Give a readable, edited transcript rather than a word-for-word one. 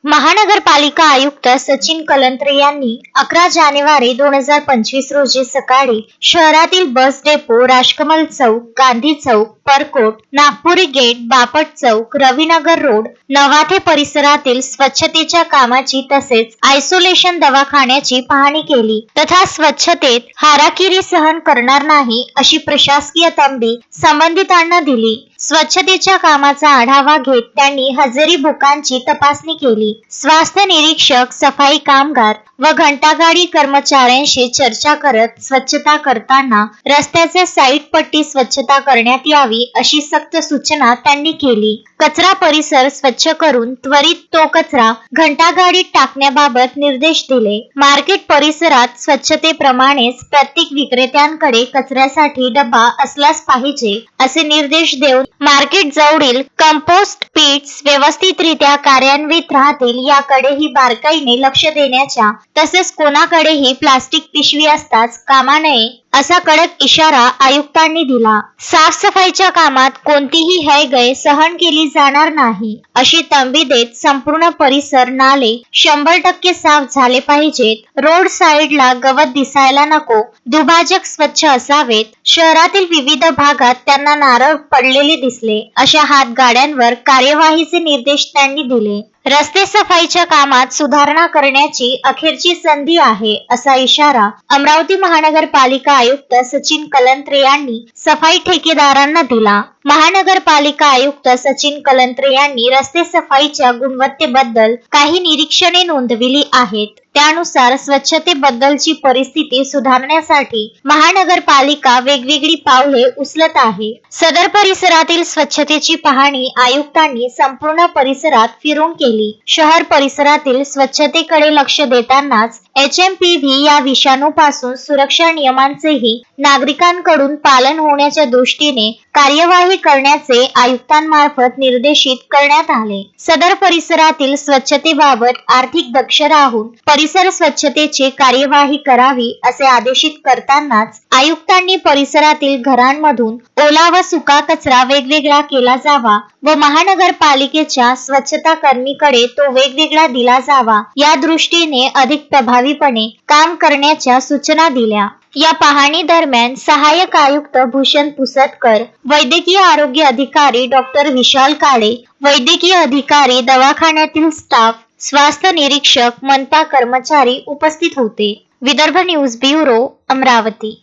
महानगरपालिका आयुक्त सचिन कलंत्रे यांनी 11 जानेवारी 2025 रोजी सकाळी शहरातील बस डेपो, राजकमल चौक, गांधी चौक, परकोट, नागपुरी गेट, बापट चौक, रविनगर रोड, नवाथे परिसरातील स्वच्छतेच्या कामाची तसेच आयसोलेशन दवाखान्याची पाहणी केली तथा स्वच्छतेत हाराकिरी सहन करणार नाही अशी प्रशासकीय तंबी संबंधितांना दिली। स्वच्छतेच्या कामाचा आढावा घेत त्यांनी हजेरी बुकांची तपासणी केली। स्वास्थ्य निरीक्षक, सफाई कामगार व घंटागाडी कर्मचाऱ्यांशी चर्चा करत स्वच्छता करताना रस्त्याचे साईड पट्टी स्वच्छता करण्यात यावी अशी सक्त सूचना त्यांनी केली। कचरा परिसर स्वच्छ करून त्वरित तो कचरा घंटागाडीत टाकण्याबाबत निर्देश दिले। मार्केट परिसरात स्वच्छतेप्रमाणेच प्रत्येक विक्रेत्यांकडे कचऱ्यासाठी डबा असलाच पाहिजे असे निर्देश देऊन मार्केट जवळील कंपोस्ट पिट्स व्यवस्थितरित्या कार्यान्वित राहतील याकडेही बारकाईने लक्ष देण्याच्या तसेच कोणाकडेही प्लास्टिक पिशवी असताच कामा नये असा कडक इशारा आयुक्तांनी दिला। साफसफाईच्या कामात कोणतीही हयगय सहन केली जाणार नाही अशी तंबी देत संपूर्ण परिसर, नाले 100% साफ झाले पाहिजेत। रोड साईडला गवत दिसायला नको, दुभाजक स्वच्छ असावेत। शहरातील विविध भागात त्यांना नारळ पडलेले दिसले अशा हातगाड्यांवर कार्यवाहीचे निर्देश त्यांनी दिले। रस्ते सफाईच्या कामात सुधारणा करण्याची अखेरची संधी आहे असा इशारा अमरावती महानगरपालिका आयुक्त सचिन कलंत्रे यांनी सफाई ठेकेदारांना दिला। महानगरपालिका आयुक्त सचिन कलंत्रे यांनी रस्ते सफाईच्या गुणवत्तेबद्दल काही निरीक्षणे नोंदविली आहेत। त्यानुसार स्वच्छतेबद्दलची परिस्थिती सुधारण्यासाठी महानगरपालिका वेगवेगळी पावले उचलत आहे। सदर परिसरातील स्वच्छतेची पाहणी आयुक्तांनी संपूर्ण परिसरात फिरून केली। शहर परिसरातील स्वच्छतेकडे लक्ष देतानाच HMPV या विषाणूपासून सुरक्षा नियमांचेही नागरिकांकडून पालन होण्याच्या दृष्टीने कार्यवाही करण्याचे आयुक्तांमार्फत निर्देशित करण्यात आले। सदर परिसरातील स्वच्छतेबाबत आर्थिक दक्ष राहून परिसर स्वच्छतेची कार्यवाही करावी असे आदेशित करतानाच आयुक्तांनी परिसरातील घरांमधून ओला व सुका कचरा वेगवेगळा केला जावा व महानगरपालिकेच्या स्वच्छता कर्मीकडे तो वेगवेगळा दिला जावा या दृष्टीने अधिक प्रभावीपणे काम करण्याच्या सूचना दिल्या। या पाहणी दरम्यान सहाय्यक आयुक्त भूषण पुसदकर, वैद्यकीय आरोग्य अधिकारी डॉक्टर विशाल काळे, वैद्यकीय अधिकारी, दवाखान्यातील स्टाफ, स्वास्थ्य निरीक्षक, मनपा कर्मचारी उपस्थित होते। Vidarbha news bureau, Amravati.